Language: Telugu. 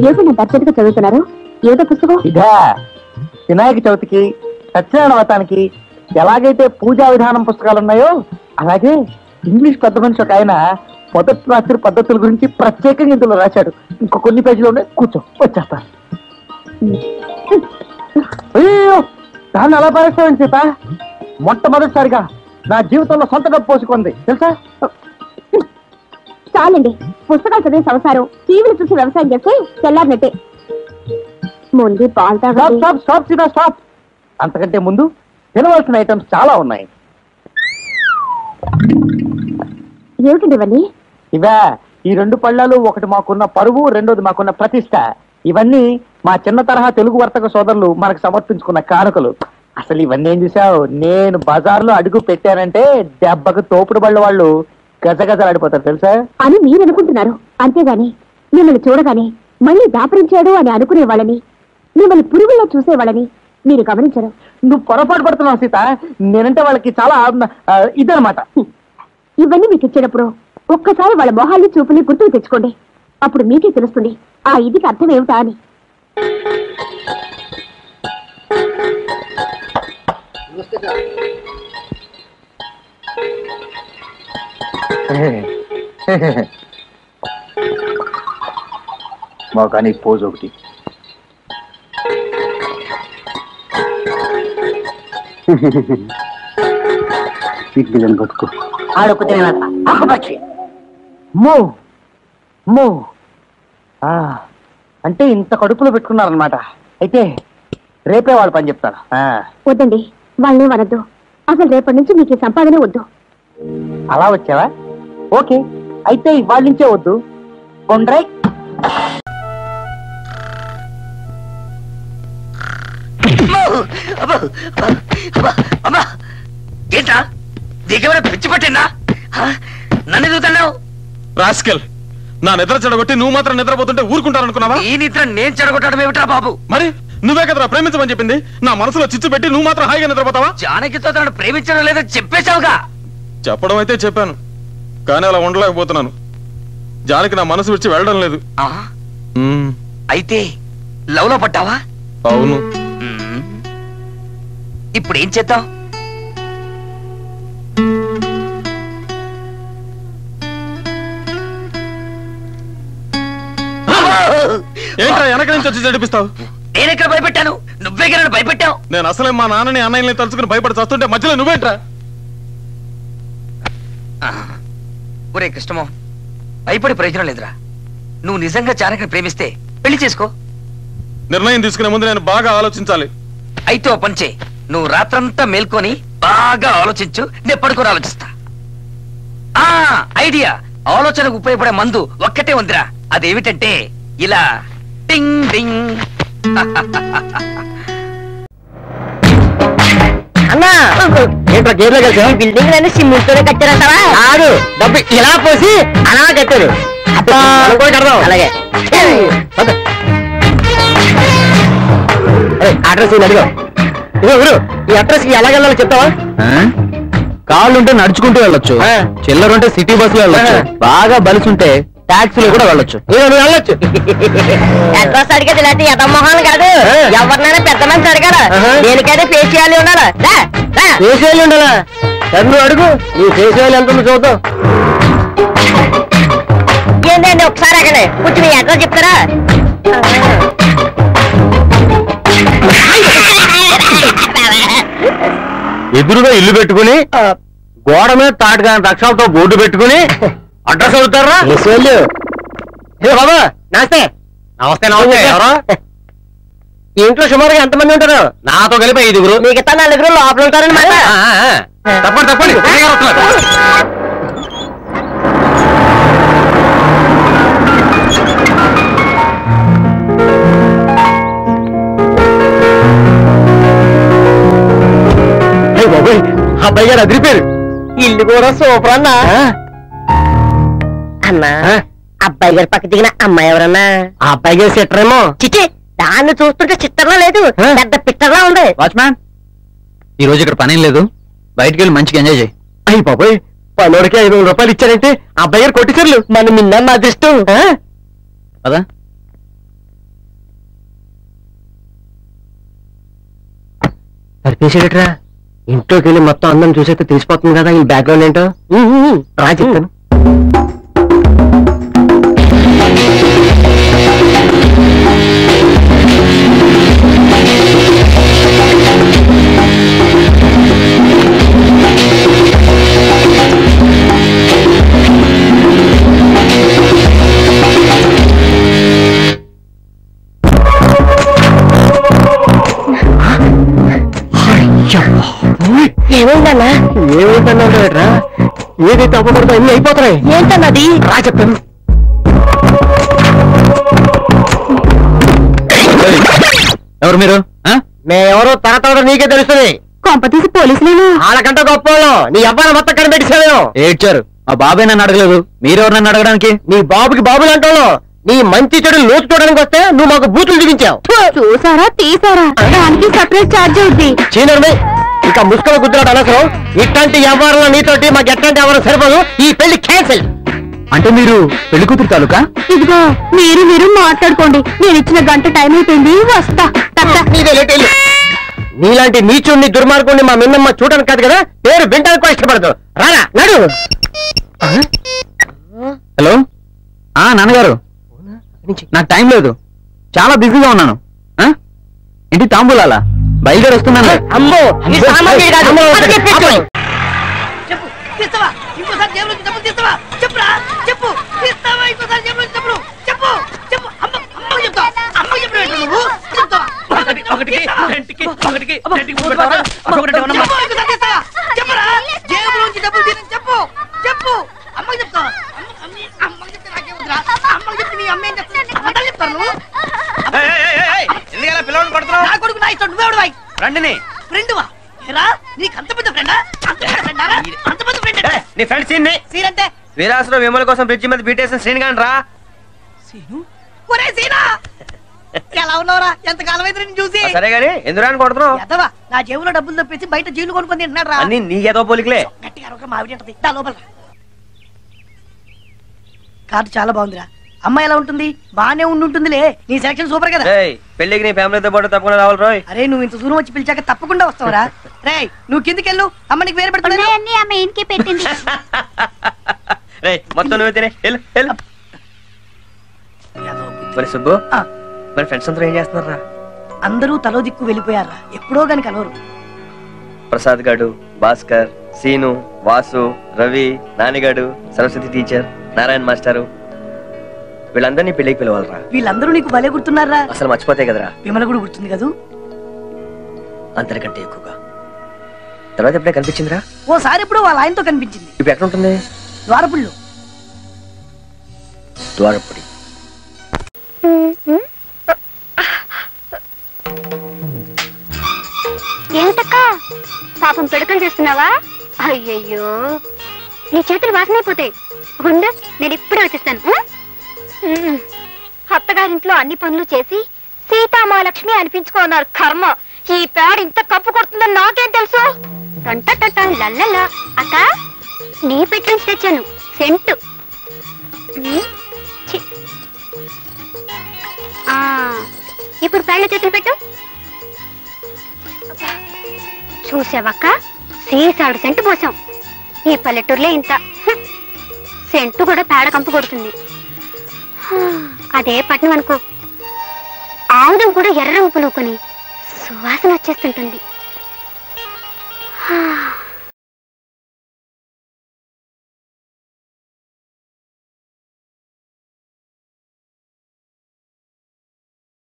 ఏమిటి అర్జెంట్గా చదువుతున్నారు? ఏదో పుస్తకం? ఇదా వినాయక చవితికి, సత్యనారాయణ వ్రతానికి ఎలాగైతే పూజా విధానం పుస్తకాలు ఉన్నాయో అలాగే ఇంగ్లీష్ పెద్ద మనిషి ఒక ఆయన మొదటి రాత్రి పద్ధతుల గురించి ప్రత్యేకంగా ఇందులో రాశాడు. ఇంకో కొన్ని పేజీలు ఉన్నాయి, కూర్చో వచ్చేస్తా. అయ్యో దాన్ని అలా పారేస్తామని సీత, మొట్టమొదటిసారిగా నా జీవితంలో సొంత డబ్బు పోసుకుంది తెలుసా? చాలండి, పుస్తకాలు చదివే సంసారం టీవీలు చూసి వ్యవసాయం చేస్తే తెల్లారినట్టే. ముందు పాలు తాగాలి. Stop stop Sita stop. అంతకంటే ముందు తినవలసిన ఐటమ్స్ చాలా ఉన్నాయి. ఏమిటండి ఇవన్నీ? ఇవా ఈ 2 పళ్ళాలు, ఒకటి మాకున్న పరువు, రెండోది మాకున్న ప్రతిష్ట. ఇవన్నీ మా చిన్న తరహా తెలుగు వర్తక సోదరులు మనకు సమర్పించుకున్న కానుకలు. అసలు ఇవన్నీ ఏం చూసావు, నేను బజార్లో అడుగు పెట్టానంటే దెబ్బకు తోపుడు బళ్ళ వాళ్ళు గజగజలాడిపోతారు తెలుసా అని మీరు అనుకుంటున్నారు. అంతేగాని మిమ్మల్ని చూడగానే మళ్ళీ దాపరించాడు అని అనుకునే వాళ్ళని, మిమ్మల్ని పురుగుల్లో చూసేవాళ్ళని మీరు గమనించరు. నువ్వు పొరపాటు పడుతున్నావు సీత. నేనంటే వాళ్ళకి చాలా ఇదనమాట. ఇవన్నీ మీకు ఇచ్చేటప్పుడు ఒక్కసారి వాళ్ళ మొహాల్ని చూపుని గుర్తుకు తెచ్చుకోండి. అప్పుడు మీకే తెలుస్తుంది ఆ ఇదికి అర్థం ఏమిటా అని. కానీ పోజ్ ఒకటి. బతుకు అంటే ఇంత కడుపులో పెట్టుకున్నారనమాట. అయితే రేపే వాళ్ళ పని చెప్తాను. వద్దండి, వాళ్ళని వనద్దు. అసలు రేపటి నుంచి మీకు సంపాదనే వద్దు. అలా వచ్చావా? ఓకే, అయితే ఇవాళ నుంచే వద్దు. కొండ్రై ఏంటా నీకేమైనా పిచ్చి పట్టిందా? నన్ను ఎదుగుతున్నావు రాస్కెల్. నా నిద్ర చెడగొట్టి నువ్వు మాత్రం నిద్రపోతుంటే ఊరుకుంటారనుకున్నావా? ఈ నిద్ర నేను చెడగొట్టడం ఏమిట్రా బాబు? మరి నువ్వే కదరా ప్రేమించమని చెప్పింది. నా మనసులో చిచ్చు పెట్టి నువ్వు మాత్రం హాయిగా నిద్రపోతావా? జానకితో తనను ప్రేమించడం లేదని చెప్పేశావుగా. చెప్పడం అయితే చెప్పాను, కానీ అలా ఉండలేకపోతున్నాను. జానకి నా మనసు విడిచి వెళ్ళడం లేదు. అయితే లవ్ లో పడ్డావా? అవును. ఇప్పుడు ఏం చేద్దాం? ఏంట్రా వెనక నుంచి వచ్చి చడిపిస్తావు? నేనెక్కడ భయపెట్టాను? నువ్వే నన్ను భయపెట్టావు. నేను అసలే మా నాన్నని అన్నయ్యని తలుచుకుని భయపడి చస్తుంటే మధ్యలో నువ్వేంట్రా? ఒరే కృష్ణమో, భయపడి ప్రయోజనం లేదురా. నువ్వు నిజంగా జానకిని ప్రేమిస్తే పెళ్లి చేసుకో. నిర్ణయం తీసుకునే ముందు నేను బాగా ఆలోచించాలి. అయితే ఓ పని చేయి, నువ్వు రాత్రంతా మేల్కొని బాగా ఆలోచించు, నేను పడుకొని ఆలోచిస్తా. ఐడియా, ఆలోచనకు ఉపయోగపడే మందు ఒక్కటే ఉందిరా. అదేమిటంటే ఇలా టింగ్ టింగ్. అన్నా ఏంటో గేర్లో కలిసి బిల్డింగ్ అన్ని సిమెంట్తోనే కట్టారంటావా? కాదు, డబ్బు ఇలా పోసి అలా కట్టారు. అలాగే అడ్రస్ అడిగా. ఈ అడ్రస్ కి ఎలా వెళ్ళాలో చెప్తావా? కాళ్ళుంటే నడుచుకుంటూ వెళ్ళొచ్చు, చిల్లరుంటే సిటీ బస్సులో వెళ్ళొచ్చు, బాగా బలుసుంటే టాక్సీలో కూడా వెళ్ళొచ్చు. వెళ్ళొచ్చు. అడ్రస్ అడిగేది ఇలాంటి యథమోహాలు కాదు. ఎవరినైనా పెద్ద మనిషి అడగాల. దేనికైతే ఫేషియాలి ఉండాలా? ఫేషియాలి ఉండాలా? నువ్వు అడుగు, నీ ఫేషియాలి ఎంత చూద్దాం. ఏంటండి ఒకసారి అక్కడ కొంచెం మీ అడ్రస్ చెప్తారా? ఎదురుగా ఇల్లు పెట్టుకుని గోడ మీద తాటికాని రక్షలతో బోర్డు పెట్టుకుని అడ్రస్ అడుగుతారా? బాబా నమస్తే. నమస్తే నమస్తే. ఎవరో ఇంట్లో సుమారుగా ఎంతమంది ఉంటారు? నాతో కలిపి 5గురు. మిగతా 4 లోపల ఉంటారని మాట. తప్పండి తప్పండి. బాబాయ్, అబ్బాయి గారు అదిరిపోయారు. ఇల్లు కూడా సూపర్ అన్నా. అన్నా, అబ్బాయి గారి పక్క దిగిన అమ్మాయి ఎవరన్నా? ఆ అబ్బాయి గారు సిట్టరేమో. చిచి, దాన్ని చూస్తుంటే చిట్టర్లా లేదు, పెద్ద పిట్టర్లా ఉంది. వాచ్మ్యాన్, ఈ రోజు ఇక్కడ పనేం లేదు, బయటికి వెళ్ళి మంచిగా ఎంజాయ్ చేయి. అయ్యి బాబాయ్, పనోడికి 500 రూపాయలు ఇచ్చారంటే అబ్బాయి గారు కొట్టిసార్లు. మన మిన్న అదృష్టం. కదా సరిపేసేటట్రా ఇంట్లోకి వెళ్ళి మొత్తం అందరం చూసేస్తే తెలిసిపోతుంది కదా ఈ బ్యాక్గ్రౌండ్ ఏంటో రా చెప్తాను. ఏమైందన్నా? ఏమైందన్నారా? ఏదైతే అవ్వకూడదో అన్ని అయిపోతున్నాయి. ఏంటన్నది? రా చెప్తాను. ఎవరు మీరు? మేమెవరో తరతర నీకే తెలుస్తుంది. కొంపతీసి పోలీసులేనా? వాళ్ళకంటే గొప్ప నీ అబ్బాయి మొత్తం కనిపెట్టేసాను. ఏడ్చారు. మా బాబాయ్ నన్ను అడగలేదు, మీరెవరు నన్ను అడగడానికి? నీ బాబుకి బాబులు అంటావు. నీ మంచి చెడు లోతు చూడడానికి వస్తే నువ్వు మాకు బూతులు చూపించావు. చూసారా తీసారా దానికి సపరేట్ ఛార్జ్ అవుద్ది. చీనర్మే ఇక ముసుకల గుద్దులాట అనవసరం. ఇట్లాంటి వ్యవహారంలో నీతోటి మాకు ఎట్లాంటి వ్యవహారం సరిపోదు. ఈ పెళ్లి క్యాన్సిల్. అంటే మీరు పెళ్లి కూతురు తాలూకా? ఇదిగో మీరు మాట్లాడుకోండి. నేను ఇచ్చిన గంట టైం అయిపోయింది, వస్తా. నీలాంటి నీచుణ్ణి దుర్మార్గుణ్ణి మా మిన్నమ్మ చూడడానికి కాదు కదా, పేరు వింటానికి కూడా ఇష్టపడదు. రారా నడు. హలో నాన్నగారు, నాకు టైం లేదు, చాలా బిజీగా ఉన్నాను. ఏంటి తాంబూలాలా? బయలుదేరి వస్తున్నాను. అమ్మో రండిని నీ ఫ్రెండ్ సీన్ అంటే వీరాసులో విమల కోసం బ్రిడ్జి మీద బీటేసిన శ్రీనిగాని రా. ఎలా ఉన్నావురా? ఎంత కాలం అయితే చూసి. సరే గాని ఎందుకు కొడుతున్నావు? ఎదవా, నా జేబులో డబ్బులు తప్పేసి బయట జీవులు కొనుక్కొని తింటున్నాడు రా. అన్ని నీ ఏదో పోలికలే. గట్టిగా అరవక మావిడి ఉంటది. దా లోపల. కార్డు చాలా బాగుందిరా. అమ్మాయి ఎలా ఉంటుంది? బానే ఉంటుందిలే. నీ సెలక్షన్ సూపర్ కదా. పెళ్లికి నీ ఫ్యామిలీతో పాటు తప్పకుండా రావాలి రోయ్. అరే నువ్వు ఇంత దూరం వచ్చి పిలిచాక తప్పకుండా వస్తావురా. రే నువ్వు కిందికెళ్ళు, అమ్మ నీకు వేరే పెడుతుంది. రే మొత్తం నువ్వు తినే మరి సుబ్బు, మరి ఫ్రెండ్స్ అందరూ ఏం చేస్తున్నారా? అందరూ తలో దిక్కు వెళ్ళిపోయారా. ఎప్పుడో గాని కలవరు. ప్రసాద్ గాడు, భాస్కర్, సీను, వాసు, రవి, నానిగాడు, సరస్వతి టీచర్, నారాయణ మాస్టారు, వీళ్ళందరినీ పెళ్లికి పిలవాలరా. వీళ్ళందరూ నీకు భలే గుర్తున్నారా? అసలు మర్చిపోతాయి కదరా. విమల కూడా గుర్తుంది కదూ? అంతకంటే ఎక్కువగా. తర్వాత ఎప్పుడే కనిపించిందిరా? ఓసారి ఎప్పుడు వాళ్ళ ఆయనతో కనిపించింది. ఇప్పుడు ఎక్కడ ఉంటుంది? ద్వారపుళ్ళు. ద్వారపుడి. ఏమిటక్కా పాపం పెడుకలు చేస్తున్నావా? అయ్యయ్యో నీ చేతులు వాసనైపోతాయి. ఉండు, నేను ఇప్పుడే వచ్చిస్తాను. అత్తగారింట్లో అన్ని పనులు చేసి సీతామహాలక్ష్మి అనిపించుకున్నారు. కర్మ, ఈ పేడ ఇంత కప్పు కొడుతుందని నాకేం తెలుసు? టంట లల్లలా. అక్క నీ పెట్టి నుంచి తెచ్చాను సెంటు. ఇప్పుడు పేళ్ళ చేతులు పెట్టు. చూసావక్క, సీసాడు సెంటు పోసాం. ఈ పల్లెటూరులో ఇంత సెంటు కూడా పేడ కంపు కొడుతుంది. అదే పట్నం అనుకో, ఆముదం కూడా ఎర్ర ఉప్పు నూకొని సువాసన వచ్చేస్తుంటుంది.